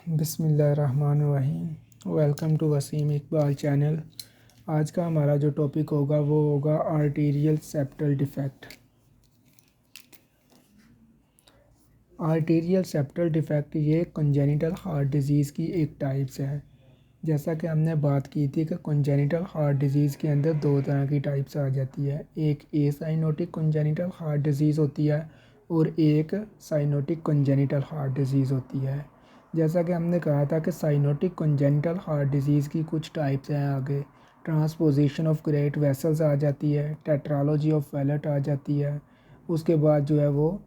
बिस्मिल्लाहिर्रहमानिर्रहीम। Welcome to Wasim Iqbal channel. आज का हमारा जो टॉपिक होगा वो होगा arterial septal defect. Arterial septal defect ये कंजेनिटल हार्ट डिजीज़ की एक टाइप्स है। जैसा कि हमने बात की थी कि कंजेनिटल हार्ट डिजीज़ के अंदर दो तरह की टाइप्स आ जाती है। एक ए साइनोटिक कंजेनिटल हार्ट डिजीज़ होती है और एक साइनोटिक कंजेनिटल हार्ट डिजीज़ होती है। जैसा कि हमने कहा था कि साइनोटिक कंजेनिटल हार्ट डिजीज़ की कुछ टाइप्स हैं। आगे ट्रांसपोजिशन ऑफ ग्रेट वेसल्स आ जाती है, टेट्रालॉजी ऑफ वेलट आ जाती है, उसके बाद जो है वो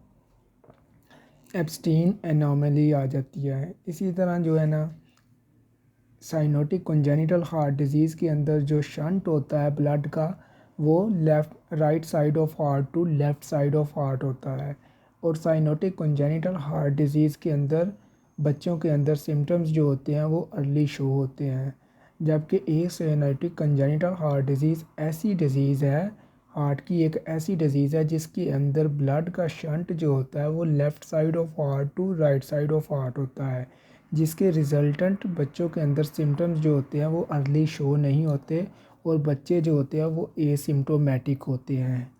एब्स्टीन एनोमली आ जाती है। इसी तरह जो है ना साइनोटिक कंजेनिटल हार्ट डिजीज़ के अंदर जो शंट होता है ब्लड का वो right side of heart to left side of heart होता है। और साइनोटिक कंजेनिटल हार्ट डिजीज़ के अंदर बच्चों के अंदर सिम्टम्स जो होते हैं वो अर्ली शो होते हैं। जबकि ए साइनोटिक कंजेनिटल हार्ट डिजीज़ ऐसी डिजीज़ है, हार्ट की एक ऐसी डिजीज़ है जिसके अंदर ब्लड का शंट जो होता है वो left side of heart to right side of heart होता है, जिसके रिज़ल्टेंट बच्चों के अंदर सिम्टम्स जो होते हैं वो अर्ली शो नहीं होते और बच्चे जो होते हैं वो एसिम्प्टोमेटिक होते हैं।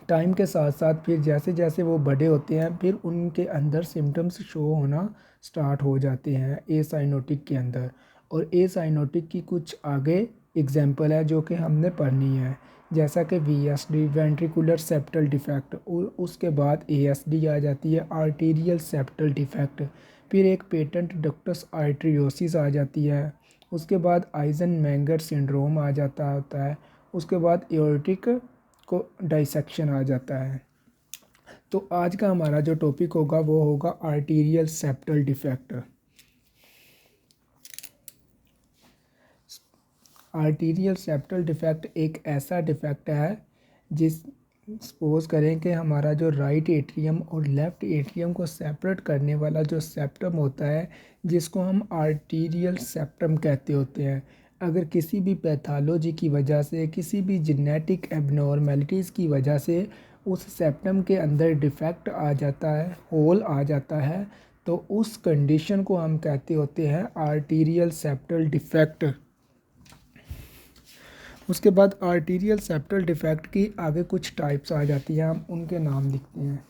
टाइम के साथ साथ फिर जैसे जैसे वो बड़े होते हैं फिर उनके अंदर सिम्टम्स शो होना स्टार्ट हो जाते हैं ए साइनोटिक के अंदर। और ए साइनोटिक की कुछ आगे एग्जांपल है जो कि हमने पढ़नी है, जैसा कि वीएसडी वेंट्रिकुलर सेप्टल डिफेक्ट, और उसके बाद एएसडी आ जाती है आर्टीरियल सेप्टल डिफेक्ट। फिर एक पेटेंट डक्टस आर्टरियोसिस आ जाती है, उसके बाद आइजनमेंगर सिंड्रोम आ जाता होता है, उसके बाद एओर्टिक को डाइसेक्शन आ जाता है। तो आज का हमारा जो टॉपिक होगा वो होगा arterial septal defect. Arterial septal defect एक ऐसा डिफेक्ट है जिस सपोज करें कि हमारा जो राइट एट्रियम और लेफ़्ट एट्रियम को सेपरेट करने वाला जो सेप्टम होता है जिसको हम आर्टीरियल सेप्टम कहते होते हैं, अगर किसी भी पैथोलॉजी की वजह से, किसी भी जेनेटिक एबनॉर्मेलिटीज़ की वजह से उस सेप्टम के अंदर डिफेक्ट आ जाता है, होल आ जाता है, तो उस कंडीशन को हम कहते होते हैं आर्टीरियल सेप्टल डिफेक्ट। उसके बाद आर्टीरियल सेप्टल डिफेक्ट की आगे कुछ टाइप्स आ जाती हैं, हम उनके नाम लिखते हैं।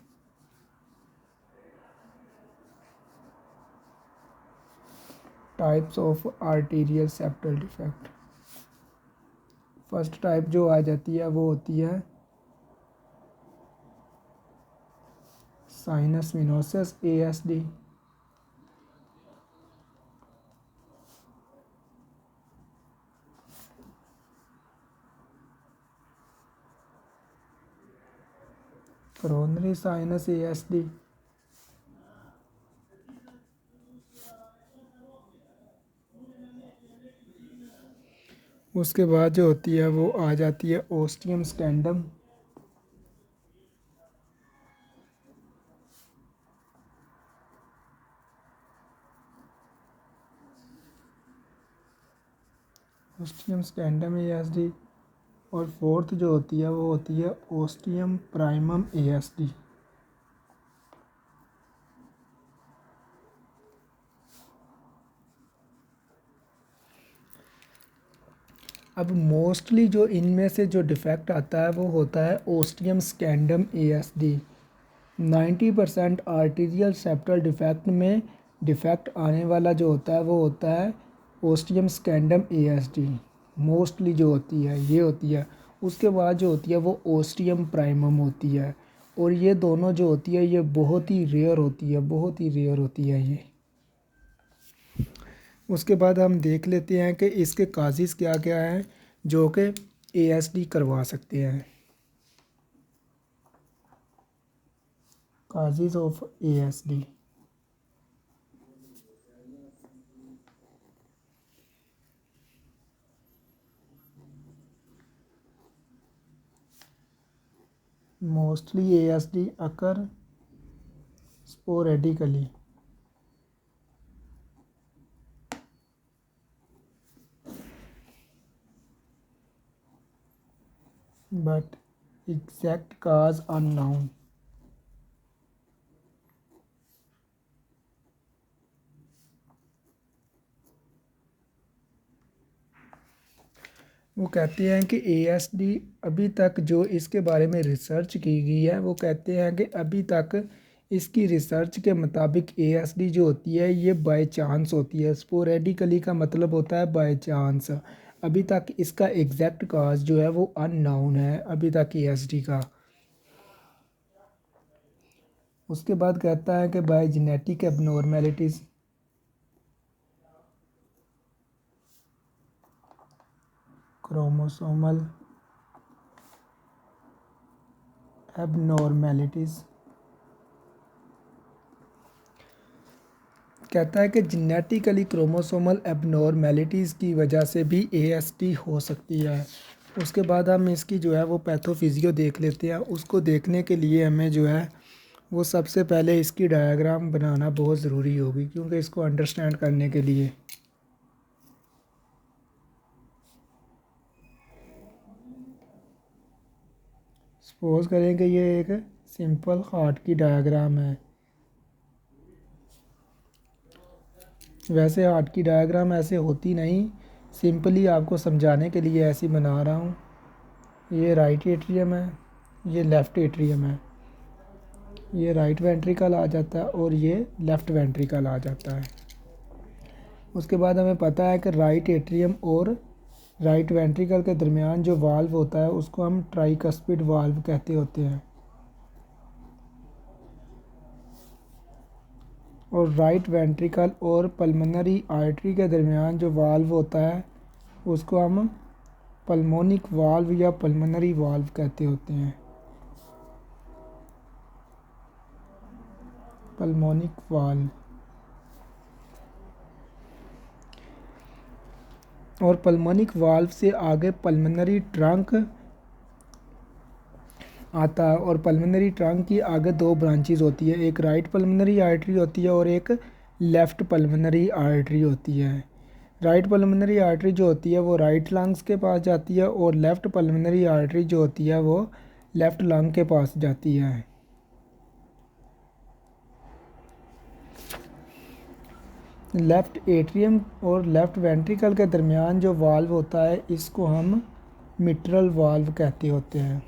Types of arterial septal defect. First type जो आ जाती है वो होती है sinus venosus ASD. Coronary sinus ASD. उसके बाद जो होती है वो आ जाती है ओस्टियम स्कैंडम। Ostium स्कैंडम ASD. और फोर्थ जो होती है वो होती है ओस्टियम प्राइमम एएसडी। अब मोस्टली जो इनमें से जो डिफेक्ट आता है वो होता है ostium स्कैंडम ASD. 90% arterial septal defect में डिफेक्ट आने वाला जो होता है वो होता है ओस्टियम स्कैंडम एएसडी। मोस्टली जो होती है ये होती है। उसके बाद जो होती है वो ओस्टियम प्राइमम होती है। और ये दोनों जो होती है ये बहुत ही रेयर होती है, बहुत ही रेयर होती है ये। उसके बाद हम देख लेते हैं कि इसके काजिज़ क्या क्या हैं जो कि एएसडी करवा सकते हैं। काजिज़ of ASD. Mostly ASD occur sporadically, but exact cause unknown. वो कहते हैं कि ASD अभी तक जो इसके बारे में रिसर्च की गई है, वो कहते हैं कि अभी तक इसकी रिसर्च के मुताबिक ASD जो होती है ये बाय चांस होती है। स्पोरेडिकली का मतलब होता है बाय चांस। अभी तक इसका एग्जैक्ट काज जो है वो अननोन है अभी तक ASD का। उसके बाद कहता है कि bye genetic abnormalities, chromosomal abnormalities, कहता है कि जेनेटिकली क्रोमोसोमल एबनॉर्मेलिटीज़ की वजह से भी ASD हो सकती है। उसके बाद हम इसकी जो है वो पैथोफिजियो देख लेते हैं। उसको देखने के लिए हमें जो है वो सबसे पहले इसकी डायग्राम बनाना बहुत ज़रूरी होगी, क्योंकि इसको अंडरस्टैंड करने के लिए। सपोज करें कि ये एक सिंपल हार्ट की डायग्राम है। वैसे हार्ट की डायग्राम ऐसे होती नहीं, सिंपली आपको समझाने के लिए ऐसी बना रहा हूँ। ये राइट एट्रियम है, ये लेफ़्ट एट्रियम है, ये राइट वेंट्रिकल आ जाता है और ये लेफ़्ट वेंट्रिकल आ जाता है। उसके बाद हमें पता है कि राइट एट्रियम और राइट वेंट्रिकल के दरमियान जो वाल्व होता है उसको हम ट्राइकस्पिड वाल्व कहते होते हैं। और राइट वेंट्रिकल और पल्मोनरी आर्टरी के दरमियान जो वाल्व होता है उसको हम पल्मोनिक वाल्व या पल्मोनरी वाल्व कहते होते हैं। Pulmonic valve. और पल्मोनिक वाल्व से आगे पल्मोनरी ट्रंक आता है और पल्मोनरी ट्रंक की आगे दो ब्रांचेस होती है, एक राइट पल्मोनरी आर्टरी होती है और एक लेफ़्ट पल्मोनरी आर्टरी होती है। राइट पल्मोनरी आर्टरी जो होती है वो राइट लंग्स के पास जाती है और लेफ़्ट पल्मोनरी आर्टरी जो होती है वो लेफ़्ट लंग के पास जाती है। लेफ़्ट एट्रियम और लेफ़्ट वेंट्रिकल के दरमियान जो वाल्व होता है इसको हम मिट्रल वाल्व कहते होते हैं।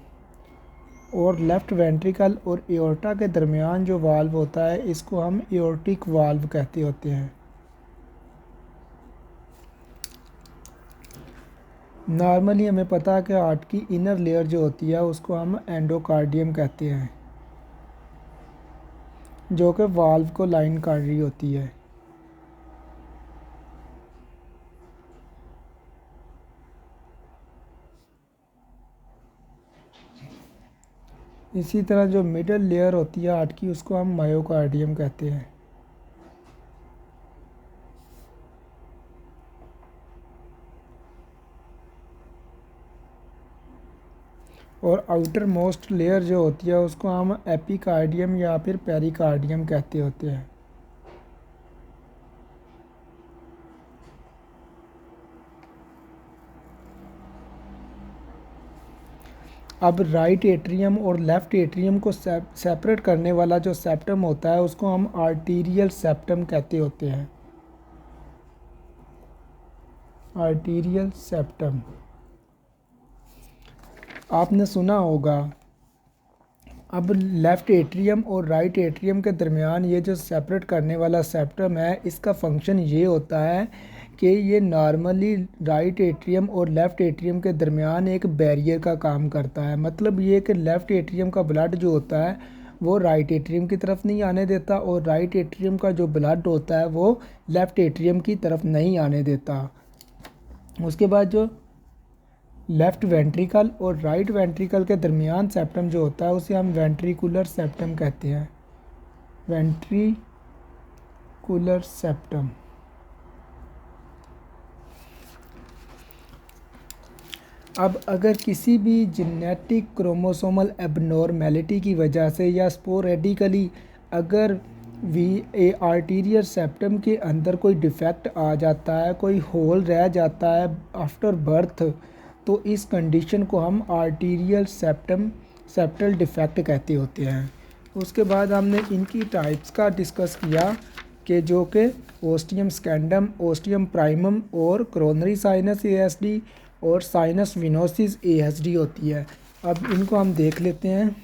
और लेफ़्ट वेंट्रिकल और एओर्टा के दरमियान जो वाल्व होता है इसको हम एओर्टिक वाल्व कहते होते हैं। नॉर्मली हमें पता है कि हार्ट की इनर लेयर जो होती है उसको हम एंडोकार्डियम कहते हैं, जो कि वाल्व को लाइन कर रही होती है। इसी तरह जो मिडल लेयर होती है हार्ट की उसको हम मायोकार्डियम कहते हैं। और आउटर मोस्ट लेयर जो होती है उसको हम एपिकार्डियम या फिर पेरिकार्डियम कहते होते हैं। अब राइट एट्रियम और लेफ़्ट एट्रियम को सेपरेट करने वाला जो सेप्टम होता है उसको हम आर्टीरियल सेप्टम कहते होते हैं। आर्टीरियल सेप्टम आपने सुना होगा। अब लेफ़्ट एट्रियम और राइट एट्रियम के दरमियान ये जो सेपरेट करने वाला सेप्टम है इसका फंक्शन ये होता है कि ये नॉर्मली राइट एट्रियम और लेफ़्ट एट्रियम के दरमियान एक बैरियर का काम करता है। मतलब ये कि लेफ़्ट एट्रियम का ब्लड जो होता है वो राइट एट्रियम की तरफ नहीं आने देता और राइट एट्रियम का जो ब्लड होता है वो लेफ़्ट एट्रियम की तरफ नहीं आने देता। उसके बाद जो लेफ़्ट वेंट्रिकल और राइट वेंट्रिकल के दरमियान सेप्टम जो होता है उसे हम वेंट्रिकुलर सेप्टम कहते हैं। Ventricular septum. अब अगर किसी भी जेनेटिक क्रोमोसोमल एबनॉर्मेलिटी की वजह से या स्पोरेडिकली अगर आर्टीरियल सेप्टम के अंदर कोई डिफेक्ट आ जाता है, कोई होल रह जाता है आफ्टर बर्थ, तो इस कंडीशन को हम आर्टीरियल सेप्टल डिफेक्ट कहते होते हैं। उसके बाद हमने इनकी टाइप्स का डिस्कस किया कि जो कि ओस्टियम स्कैंडम, ओस्टियम प्राइमम और कोरोनरी साइनस ASD, और साइनस विनोसिस ASD होती है। अब इनको हम देख लेते हैं।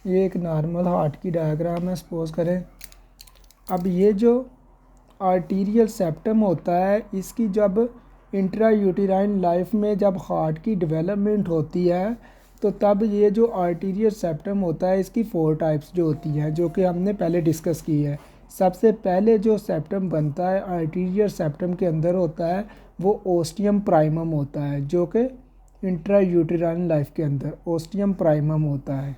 ये एक नॉर्मल हार्ट की डायग्राम है, सपोज करें। अब ये जो आर्टीरियल सेप्टम होता है, इसकी जब इंट्रा यूटेराइन लाइफ में जब हार्ट की डेवलपमेंट होती है तो तब ये जो आर्टीरियल सेप्टम होता है इसकी 4 टाइप्स जो होती हैं, जो कि हमने पहले डिस्कस की है। सबसे पहले जो सेप्टम बनता है आर्टीरियल सेप्टम के अंदर होता है वो ओस्टियम प्राइमम होता है, जो कि इंट्रा यूटेराइन लाइफ के अंदर ओस्टियम प्राइमम होता है।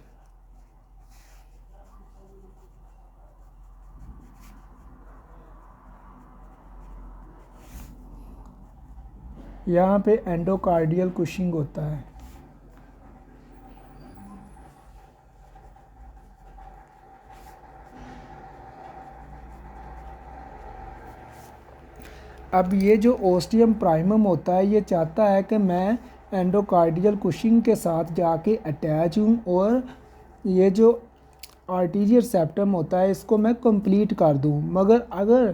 यहाँ पे एंडोकार्डियल कुशिंग होता है। अब ये जो ओस्टियम प्राइमम होता है ये चाहता है कि मैं एंडोकार्डियल कुशिंग के साथ जाके अटैच हूँ और ये जो आर्टीरियल सेप्टम होता है इसको मैं कंप्लीट कर दूँ। मगर अगर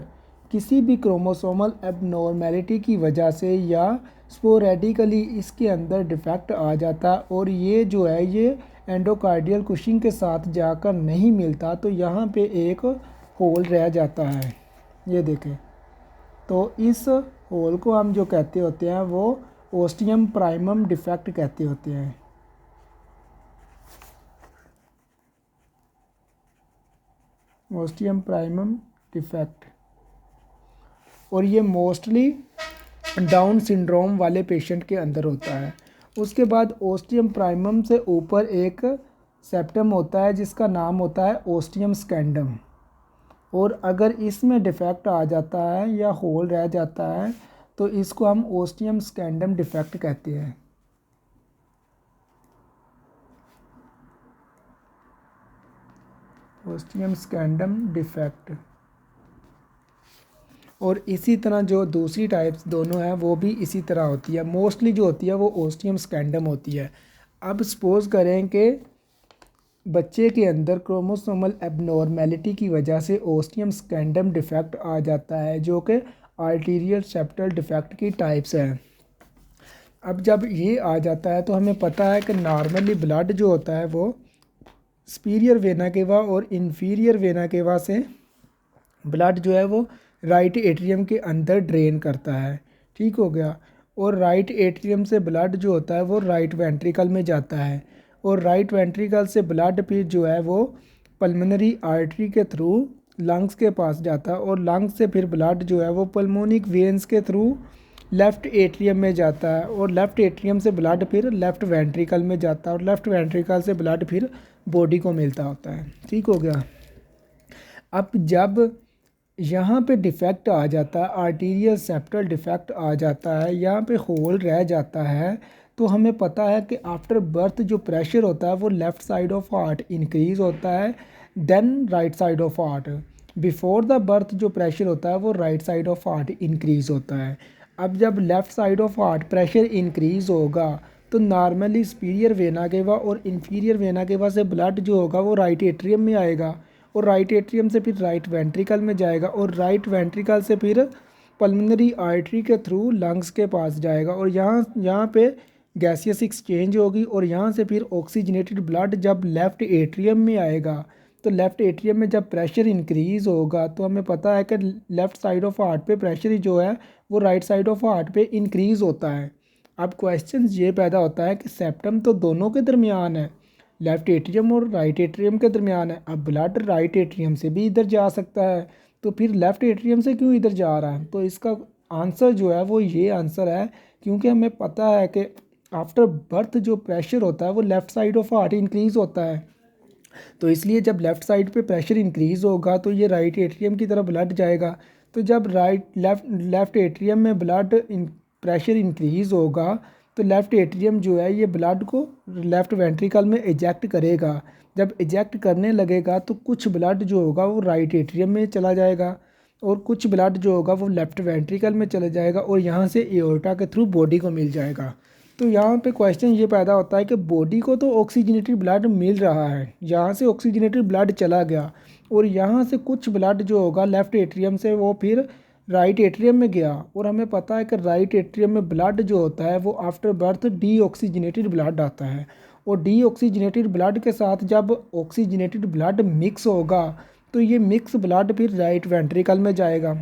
किसी भी क्रोमोसोमल एबनॉर्मेलिटी की वजह से या स्पोरेडिकली इसके अंदर डिफेक्ट आ जाता और ये जो है ये एंडोकार्डियल कुशिंग के साथ जाकर नहीं मिलता तो यहाँ पे एक होल रह जाता है, ये देखें। तो इस होल को हम जो कहते होते हैं वो ओस्टियम प्राइमम डिफेक्ट कहते होते हैं। ओस्टियम प्राइमम डिफेक्ट, और ये मोस्टली डाउन सिंड्रोम वाले पेशेंट के अंदर होता है। उसके बाद ओस्टियम प्राइमम से ऊपर एक सेप्टम होता है जिसका नाम होता है ओस्टियम स्कैंडम, और अगर इसमें डिफेक्ट आ जाता है या होल रह जाता है तो इसको हम ओस्टियम स्कैंडम डिफेक्ट कहते हैं। Ostium स्कैंडम defect. और इसी तरह जो दूसरी टाइप्स दोनों हैं वो भी इसी तरह होती है। मोस्टली जो होती है वो ओस्टियम स्कैंडम होती है। अब सपोज़ करें कि बच्चे के अंदर क्रोमोसोमल एबनॉर्मेलिटी की वजह से ओस्टियम स्कैंडम डिफेक्ट आ जाता है, जो कि आर्टीरियल सेप्टल डिफेक्ट की टाइप्स है। अब जब ये आ जाता है तो हमें पता है कि नॉर्मली ब्लड जो होता है वो सुपीरियर वेना केवा और इन्फीरियर वेना केवा से ब्लड जो है वो राइट एट्रियम के अंदर ड्रेन करता है, ठीक हो गया। और राइट एट्रियम से ब्लड जो होता है वो राइट वेंट्रिकल में जाता है, और राइट वेंट्रिकल से ब्लड फिर जो है वो पल्मोनरी आर्टरी के थ्रू लंग्स के पास जाता है, और लंग्स से फिर ब्लड जो है वो पल्मोनिक वेन्स के थ्रू लेफ़्ट एट्रियम में जाता है, और लेफ़्ट एट्रियम से ब्लड फिर लेफ़्ट वेंट्रिकल में जाता है, और लेफ़्ट वेंट्रिकल से ब्लड फिर बॉडी को मिलता होता है, ठीक हो गया। अब जब यहाँ पे डिफेक्ट आ जाता है, आर्टीरियल सेप्टल डिफेक्ट आ जाता है, यहाँ पे होल रह जाता है, तो हमें पता है कि आफ्टर बर्थ जो प्रेशर होता है वो left side of heart increase होता है, then right side of heart. Before the birth जो प्रेशर होता है वो right side of heart increase होता है। अब जब left side of heart pressure increase होगा तो नॉर्मली सुपीरियर वेना केवा और इन्फीरियर वेना केवा से ब्लड जो होगा वो राइट एट्रियम में आएगा, और राइट एट्रियम से फिर राइट वेंट्रिकल में जाएगा, और राइट वेंट्रिकल से फिर पल्मोनरी आर्टरी के थ्रू लंग्स के पास जाएगा, और यहाँ पे गैसियस एक्सचेंज होगी, और यहाँ से फिर ऑक्सीजनेटेड ब्लड जब लेफ़्ट एट्रियम में आएगा तो लेफ़्ट एट्रियम में जब प्रेशर इंक्रीज़ होगा तो हमें पता है कि लेफ़्ट साइड ऑफ हार्ट पे प्रेशर जो है वो राइट साइड ऑफ हार्ट पे इंक्रीज़ होता है। अब क्वेश्चन ये पैदा होता है कि सेप्टम तो दोनों के दरमियान है, लेफ़्ट एट्रियम और राइट एट्रियम के दरमियान है। अब ब्लड राइट एट्रियम से भी इधर जा सकता है, तो फिर लेफ़्ट एट्रियम से क्यों इधर जा रहा है? तो इसका आंसर जो है वो ये आंसर है, क्योंकि हमें पता है कि आफ्टर बर्थ जो प्रेशर होता है वो left side of heart increase होता है, तो इसलिए जब लेफ़्ट साइड पे प्रेशर इंक्रीज़ होगा तो ये राइट एट्रियम की तरफ ब्लड जाएगा। तो जब लेफ़्ट एट्रियम में ब्लड प्रेशर इंक्रीज़ होगा तो लेफ़्ट एट्रियम जो है ये ब्लड को लेफ़्ट वेंट्रिकल में इजेक्ट करेगा। जब इजेक्ट करने लगेगा तो कुछ ब्लड जो होगा वो राइट एट्रियम में चला जाएगा, और कुछ ब्लड जो होगा वो लेफ़्ट वेंट्रिकल में चला जाएगा, और यहाँ से एओर्टा के थ्रू बॉडी को मिल जाएगा। तो यहाँ पे क्वेश्चन ये पैदा होता है कि बॉडी को तो ऑक्सीजनेटेड ब्लड मिल रहा है, यहाँ से ऑक्सीजनेटेड ब्लड चला गया और यहाँ से कुछ ब्लड जो होगा लेफ़्ट एट्रियम से वो फिर राइट एट्रियम में गया, और हमें पता है कि राइट एट्रियम में ब्लड जो होता है वो आफ्टर बर्थ डीऑक्सीजनेटेड ब्लड आता है, और डीऑक्सीजनेटेड ब्लड के साथ जब ऑक्सीजनेटेड ब्लड मिक्स होगा तो ये मिक्स ब्लड फिर राइट वेंट्रिकल में जाएगा,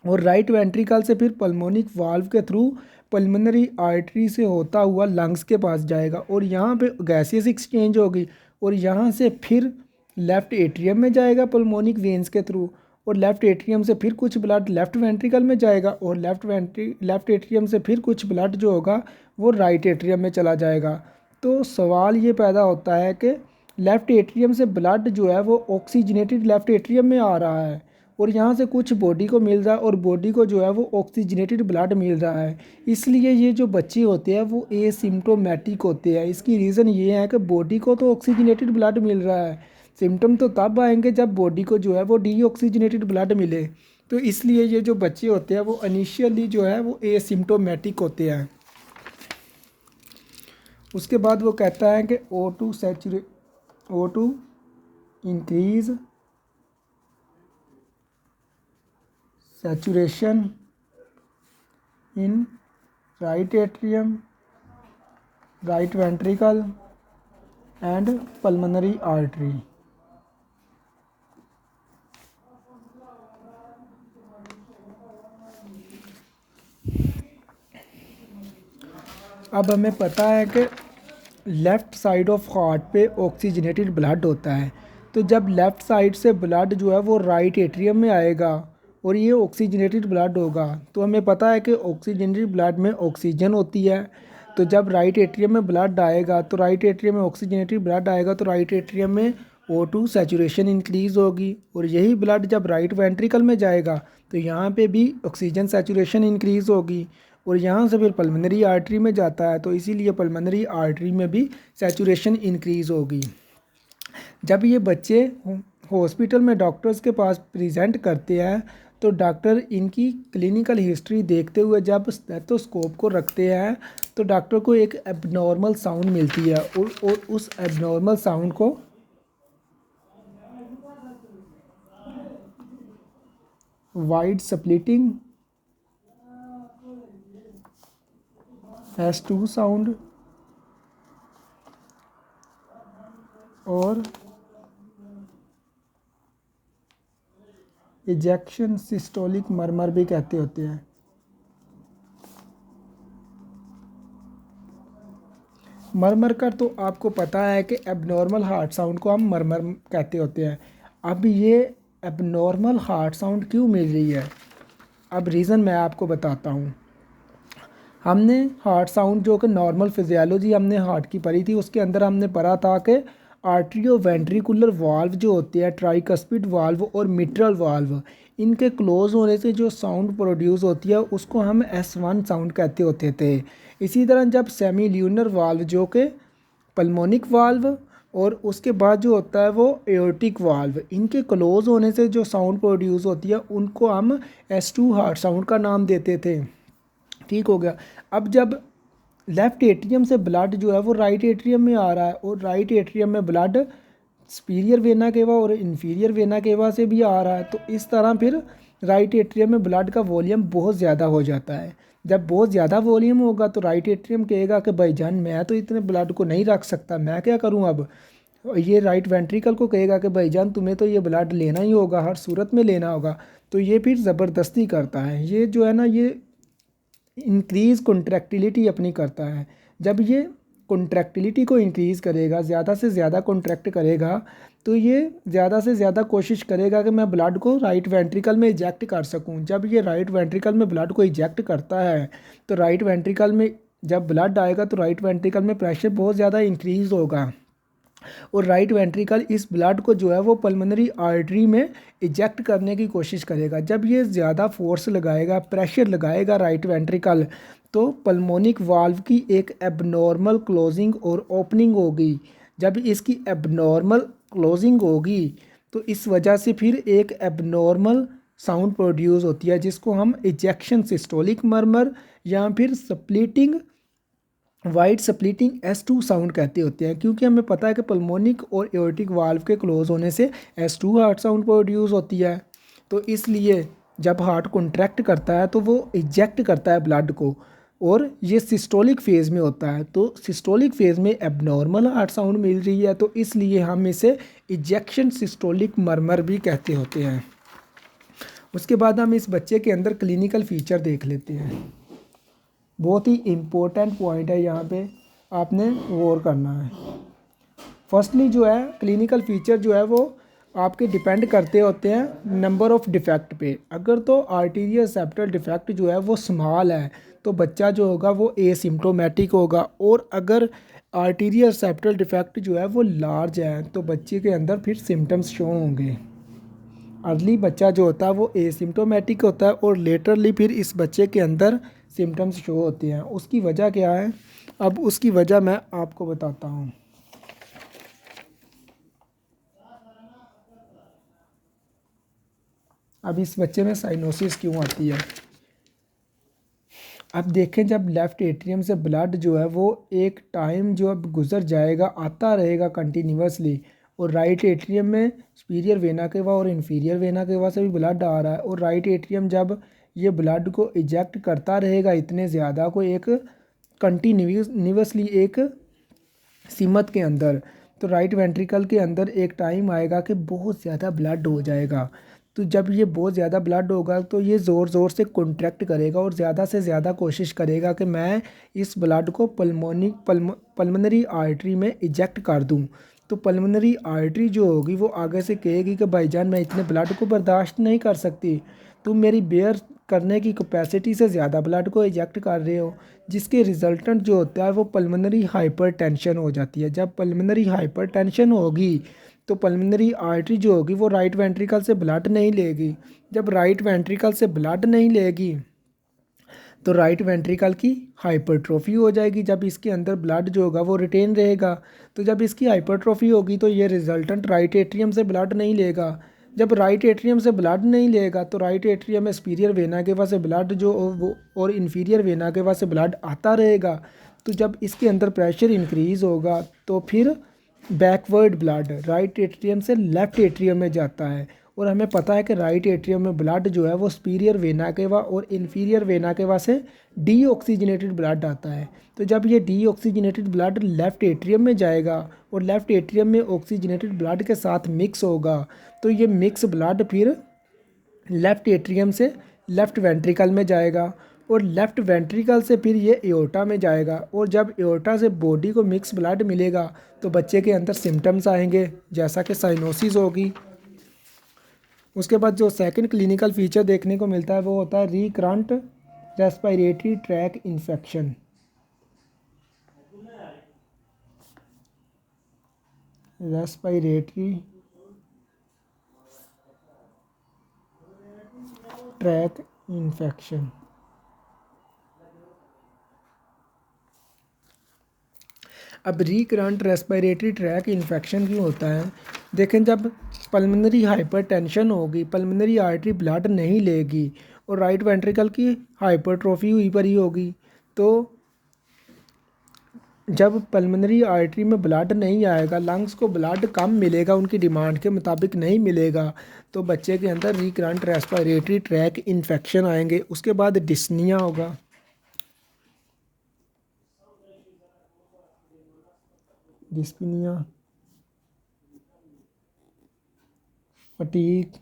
और राइट वेंट्रिकल से फिर पल्मोनिक वाल्व के थ्रू पल्मोनरी आर्टरी से होता हुआ लंग्स के पास जाएगा, और यहाँ पे गैसियस एक्सचेंज होगी, और यहाँ से फिर लेफ़्ट एट्रियम में जाएगा पल्मोनिक वेंस के थ्रू, और लेफ़्ट एट्रियम से फिर कुछ ब्लड लेफ़्ट वेंट्रिकल में जाएगा, और लेफ़्ट एट्रियम से फिर कुछ ब्लड जो होगा वो राइट एट्रियम में चला जाएगा। तो सवाल ये पैदा होता है कि लेफ़्ट एट्रियम से ब्लड जो है वो ऑक्सीजनेटेड लेफ़्ट एट्रियम में आ रहा है, और यहाँ से कुछ बॉडी को मिल रहा है और बॉडी को जो है वो ऑक्सीजनेटेड ब्लड मिल रहा है, इसलिए ये जो बच्चे होते हैं वो एसिम्प्टोमेटिक होते हैं। इसकी रीज़न ये है कि बॉडी को तो ऑक्सीजनेटेड ब्लड मिल रहा है, सिम्टम तो तब आएंगे जब बॉडी को जो है वो डीऑक्सीजनेटेड ब्लड मिले, तो इसलिए ये जो बच्चे होते हैं वो इनिशियली जो है वो एसिम्प्टोमेटिक होते हैं। उसके बाद वो कहता है कि O2 increase saturation in right atrium, right ventricle and pulmonary artery. अब हमें पता है कि लेफ़्ट साइड ऑफ हार्ट पे ऑक्सीजनेटेड ब्लड होता है, तो जब लेफ़्ट साइड से ब्लड जो है वो राइट एट्रियम में आएगा और ये ऑक्सीजनेटेड ब्लड होगा, तो हमें पता है कि ऑक्सीजनेटेड ब्लड में ऑक्सीजन होती है, तो जब राइट एट्रियम में ब्लड आएगा तो राइट एट्रियम में ऑक्सीजनेटेड ब्लड आएगा तो राइट एट्रियम में O2 सैचुरेशन इंक्रीज़ होगी, और यही ब्लड जब राइट वेंट्रिकल में जाएगा तो यहाँ पे भी ऑक्सीजन सैचुरेशन इंक्रीज़ होगी, और यहाँ से फिर पल्मोनरी आर्टरी में जाता है तो इसीलिए पल्मोनरी आर्टरी में भी सैचुरेशन इंक्रीज़ होगी। जब ये बच्चे हॉस्पिटल में डॉक्टर्स के पास प्रेजेंट करते हैं तो डॉक्टर इनकी क्लिनिकल हिस्ट्री देखते हुए जब स्टेथोस्कोप को रखते हैं तो डॉक्टर को एक एबनॉर्मल साउंड मिलती है, और उस एबनॉर्मल साउंड को वाइड स्प्लिटिंग S2 साउंड और इजेक्शन सिस्टोलिक मरमर भी कहते होते हैं। मरमर का तो आपको पता है कि एबनॉर्मल हार्ट साउंड को हम मरमर कहते होते हैं। अब ये एबनॉर्मल हार्ट साउंड क्यों मिल रही है, अब रीज़न मैं आपको बताता हूँ। हमने हार्ट साउंड जो कि नॉर्मल फिजियोलॉजी हमने हार्ट की पढ़ी थी, उसके अंदर हमने पढ़ा था कि आर्ट्रियो वेंट्रिकुलर वाल्व जो होते हैं, ट्राइकस्पिड वाल्व और मिट्रल वाल्व, इनके क्लोज होने से जो साउंड प्रोड्यूस होती है उसको हम S1 साउंड कहते होते थे। इसी तरह जब सेमी ल्यूनर वाल्व जो कि पल्मोनिक वाल्व और उसके बाद जो होता है वो एओर्टिक वाल्व, इनके क्लोज होने से जो साउंड प्रोड्यूस होती है उनको हम S2 हार्ट साउंड का नाम देते थे। ठीक हो गया। अब जब लेफ़्ट एट्रियम से ब्लड जो है वो राइट एट्रियम में आ रहा है और राइट एट्रियम में ब्लड सुपीरियर वेना केवा और इन्फीरियर वेना केवा से भी आ रहा है, तो इस तरह फिर राइट एट्रियम में ब्लड का वॉल्यूम बहुत ज़्यादा हो जाता है। जब बहुत ज़्यादा वॉल्यूम होगा तो राइट एट्रियम कहेगा कि भाईजान मैं तो इतने ब्लड को नहीं रख सकता, मैं क्या करूं। अब ये राइट वेंट्रिकल को कहेगा कि भाईजान तुम्हें तो ये ब्लड लेना ही होगा, हर सूरत में लेना होगा, तो ये फिर ज़बरदस्ती करता है। ये जो है ना ये इंक्रीज़ कॉन्ट्रैक्टिलिटी अपनी करता है। जब ये कॉन्ट्रैक्टिलिटी को इंक्रीज़ करेगा, ज़्यादा से ज़्यादा कॉन्ट्रैक्ट करेगा, तो ये ज़्यादा से ज़्यादा कोशिश करेगा कि मैं ब्लड को राइट वेंट्रिकल में इजेक्ट कर सकूं। जब ये राइट वेंट्रिकल में ब्लड को इजेक्ट करता है तो राइट वेंट्रिकल में जब ब्लड आएगा तो राइट वेंट्रिकल में प्रेशर बहुत ज़्यादा इंक्रीज़ होगा, और राइट वेंट्रिकल इस ब्लड को जो है वो पल्मोनरी आर्टरी में इजेक्ट करने की कोशिश करेगा। जब ये ज़्यादा फोर्स लगाएगा, प्रेशर लगाएगा राइट वेंट्रिकल, तो पल्मोनिक वाल्व की एक एबनॉर्मल क्लोजिंग और ओपनिंग होगी। जब इसकी एबनॉर्मल क्लोजिंग होगी तो इस वजह से फिर एक एबनॉर्मल साउंड प्रोड्यूस होती है जिसको हम इजेक्शन सिस्टोलिक मरमर या फिर splitting wide splitting S2 sound कहते होते हैं, क्योंकि हमें पता है कि पल्मोनिक और एओर्टिक वाल्व के क्लोज होने से S2 हार्ट साउंड प्रोड्यूस होती है। तो इसलिए जब हार्ट कॉन्ट्रैक्ट करता है तो वो इजेक्ट करता है ब्लड को, और ये सिस्टोलिक फेज़ में होता है। तो सिस्टोलिक फेज़ में एबनॉर्मल हार्ट साउंड मिल रही है, तो इसलिए हम इसे इजेक्शन सिस्टोलिक मरमर भी कहते होते हैं। उसके बाद हम इस बच्चे के अंदर क्लिनिकल फीचर देख लेते हैं। बहुत ही इम्पोर्टेंट पॉइंट है, यहाँ पे आपने गौर करना है। फर्स्टली जो है क्लिनिकल फीचर जो है वो आपके डिपेंड करते होते हैं नंबर ऑफ़ डिफेक्ट पे। अगर तो आर्टीरियल सेप्टल डिफेक्ट जो है वो स्मॉल है तो बच्चा जो होगा वो एसिम्प्टोमेटिक होगा, और अगर आर्टीरियल सेप्टल डिफेक्ट जो है वो लार्ज है तो बच्चे के अंदर फिर सिम्टम्स शो होंगे। अर्ली बच्चा जो होता है वो एसिम्प्टोमेटिक होता है, और लेटरली फिर इस बच्चे के अंदर सिम्टम्स शो होते हैं। उसकी वजह क्या है, अब उसकी वजह मैं आपको बताता हूँ। अब इस बच्चे में साइनोसिस क्यों आती है। अब देखें, जब लेफ़्ट एट्रियम से ब्लड जो है वो एक टाइम जो अब गुजर जाएगा आता रहेगा कंटिन्यूसली, और राइट एट्रियम में सुपीरियर वेना केवा और इन्फीरियर वेना केवा से भी ब्लड आ रहा है, और राइट एट्रियम जब ये ब्लड को इजेक्ट करता रहेगा इतने ज़्यादा को एक कंटिन्यूसली एक सीमत के अंदर, तो राइट वेंट्रिकल के अंदर एक टाइम आएगा कि बहुत ज़्यादा ब्लड हो जाएगा। तो जब ये बहुत ज़्यादा ब्लड होगा तो ये ज़ोर ज़ोर से कॉन्ट्रैक्ट करेगा और ज़्यादा से ज़्यादा कोशिश करेगा कि मैं इस ब्लड को पल्मोनरी आर्टरी में इजेक्ट कर दूं। तो पल्मोनरी आर्टरी जो होगी वो आगे से कहेगी कि भाईजान मैं इतने ब्लड को बर्दाश्त नहीं कर सकती, तुम मेरी बेयर करने की कैपेसिटी से ज़्यादा ब्लड को इजेक्ट कर रहे हो, जिसके रिजल्टेंट जो होता है वो पल्मोनरी हाइपरटेंशन हो जाती है। जब पल्मोनरी हाइपरटेंशन होगी तो पल्मोनरी आर्टरी जो होगी वो राइट वेंट्रिकल से ब्लड नहीं लेगी। जब राइट वेंट्रिकल से ब्लड नहीं लेगी तो राइट वेंट्रिकल की हाइपरट्रोफी हो जाएगी। जब इसके अंदर ब्लड जो होगा वो रिटेन रहेगा, तो जब इसकी हाइपरट्रोफी होगी तो ये रिजल्टेंट राइट एट्रियम से ब्लड नहीं लेगा। जब राइट एट्रियम से ब्लड नहीं लेगा तो राइट एट्रियम में सुपीरियर वेना केवा से ब्लड जो वो और इन्फीरियर वेना केवा से ब्लड आता रहेगा। तो जब इसके अंदर प्रेशर इंक्रीज़ होगा तो फिर बैकवर्ड ब्लड राइट एट्रियम से लेफ़्ट एट्रियम में जाता है, और हमें पता है कि राइट एट्रियम में ब्लड जो है वो सुपीरियर वेना केवा और इन्फीरियर वेना केवा से डीऑक्सीजनेटेड ब्लड आता है। तो जब ये डीऑक्सीजनेटेड ब्लड लेफ़्ट एट्रियम में जाएगा और लेफ़्ट एट्रियम में ऑक्सीजनेटेड ब्लड के साथ मिक्स होगा, तो ये मिक्स ब्लड फिर लेफ़्ट एट्रियम से लेफ़्ट वेंट्रिकल में जाएगा, और लेफ़्ट वेंट्रिकल से फिर ये एओर्टा में जाएगा, और जब एओर्टा से बॉडी को मिक्स ब्लड मिलेगा तो बच्चे के अंदर सिम्टम्स आएंगे जैसा कि साइनोसिस होगी। उसके बाद जो सेकंड क्लिनिकल फीचर देखने को मिलता है वो होता है recurrent respiratory tract infection. Respiratory tract infection. अब रिकरेंट रेस्पिरेटरी ट्रैक इन्फेक्शन क्यों होता है। देखें, जब पल्मोनरी हाइपरटेंशन होगी, पल्मोनरी आर्टरी ब्लड नहीं लेगी और राइट वेंट्रिकल की हाइपरट्रोफी हुई पड़ी होगी, तो जब पल्मोनरी आर्टरी में ब्लड नहीं आएगा, लंग्स को ब्लड कम मिलेगा, उनकी डिमांड के मुताबिक नहीं मिलेगा, तो बच्चे के अंदर रिकरेंट रेस्पिरेटरी ट्रैक इन्फेक्शन आएंगे। उसके बाद डिस्निया होगा, dyspnoea, fatigue,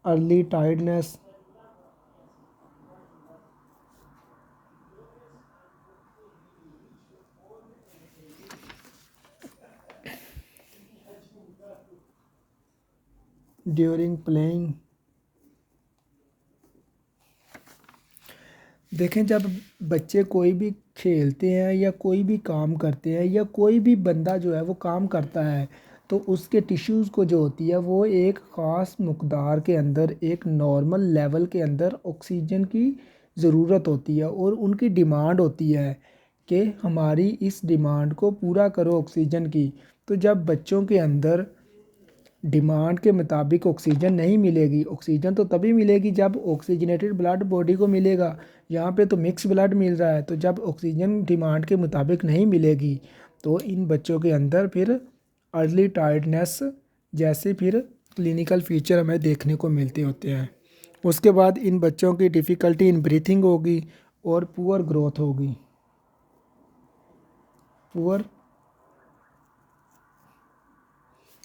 early tiredness, during playing. देखें, जब बच्चे कोई भी खेलते हैं या कोई भी काम करते हैं या कोई भी बंदा जो है वो काम करता है, तो उसके टिश्यूज़ को जो होती है वो एक ख़ास मकदार के अंदर एक नॉर्मल लेवल के अंदर ऑक्सीजन की ज़रूरत होती है, और उनकी डिमांड होती है कि हमारी इस डिमांड को पूरा करो ऑक्सीजन की। तो जब बच्चों के अंदर डिमांड के मुताबिक ऑक्सीजन नहीं मिलेगी। ऑक्सीजन तो तभी मिलेगी जब ऑक्सीजनेटेड ब्लड बॉडी को मिलेगा। यहाँ पे तो मिक्स ब्लड मिल रहा है, तो जब ऑक्सीजन डिमांड के मुताबिक नहीं मिलेगी तो इन बच्चों के अंदर फिर अर्ली टायर्डनेस जैसे फिर क्लिनिकल फीचर हमें देखने को मिलते होते हैं। उसके बाद इन बच्चों की डिफ़िकल्टी इन ब्रीथिंग होगी और पुअर ग्रोथ होगी, पुअर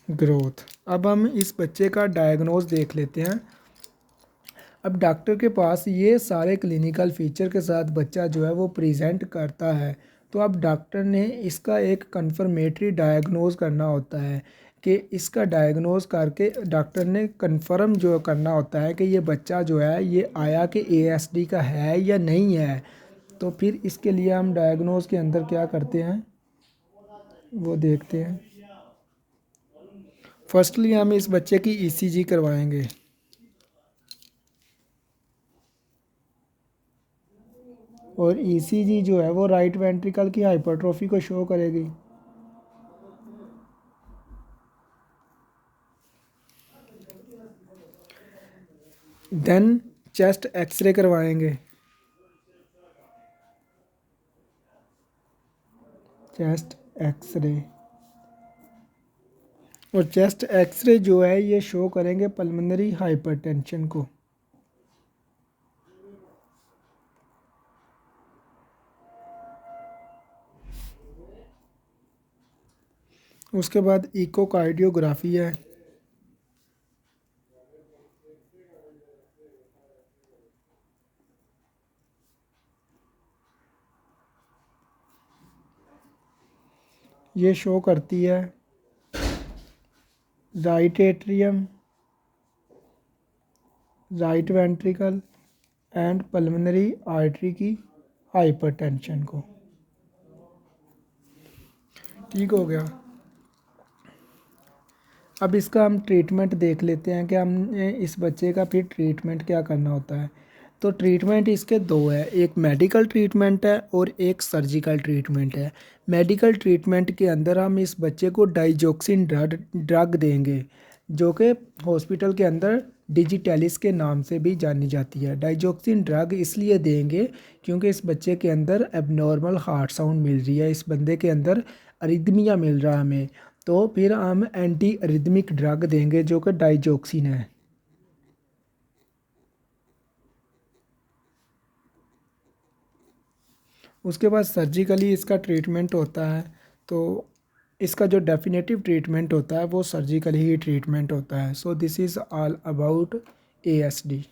ग्रोथ। अब हम इस बच्चे का डायग्नोज देख लेते हैं। अब डॉक्टर के पास ये सारे क्लिनिकल फीचर के साथ बच्चा जो है वो प्रेजेंट करता है, तो अब डॉक्टर ने इसका एक कन्फर्मेटरी डायग्नोज करना होता है कि इसका डायग्नोज करके डॉक्टर ने कंफर्म जो करना होता है कि ये बच्चा जो है ये आया कि ASD का है या नहीं है। तो फिर इसके लिए हम डायग्नोज के अंदर क्या करते हैं वो देखते हैं। फर्स्टली हम इस बच्चे की ECG करवाएंगे। और ECG जो है वो राइट वेंट्रिकल की हाइपरट्रोफी को शो करेगी। देन चेस्ट एक्सरे करवाएंगे। चेस्ट एक्सरे, और चेस्ट एक्सरे जो है ये शो करेंगे पल्मोनरी हाइपरटेंशन को। उसके बाद इकोकार्डियोग्राफी है। ये शो करती है right atrium, right ventricle and pulmonary artery की हाइपरटेंशन को। ठीक हो गया। अब इसका हम ट्रीटमेंट देख लेते हैं कि हमने इस बच्चे का फिर ट्रीटमेंट क्या करना होता है। तो ट्रीटमेंट इसके दो है, एक मेडिकल ट्रीटमेंट है और एक सर्जिकल ट्रीटमेंट है। मेडिकल ट्रीटमेंट के अंदर हम इस बच्चे को डाइजोक्सिन ड्रग देंगे, जो कि हॉस्पिटल के अंदर डिजिटेलिस के नाम से भी जानी जाती है। डाइजोक्सिन ड्रग इसलिए देंगे क्योंकि इस बच्चे के अंदर एबनॉर्मल हार्ट साउंड मिल रही है, इस बंदे के अंदर अरिदमिया मिल रहा है हमें, तो फिर हम एंटी अरिदमिक ड्रग देंगे जो कि डाइजोक्सिन है। उसके बाद सर्जिकली इसका ट्रीटमेंट होता है। तो इसका जो डेफिनेटिव ट्रीटमेंट होता है वो सर्जिकली ही ट्रीटमेंट होता है। So this is all about ASD।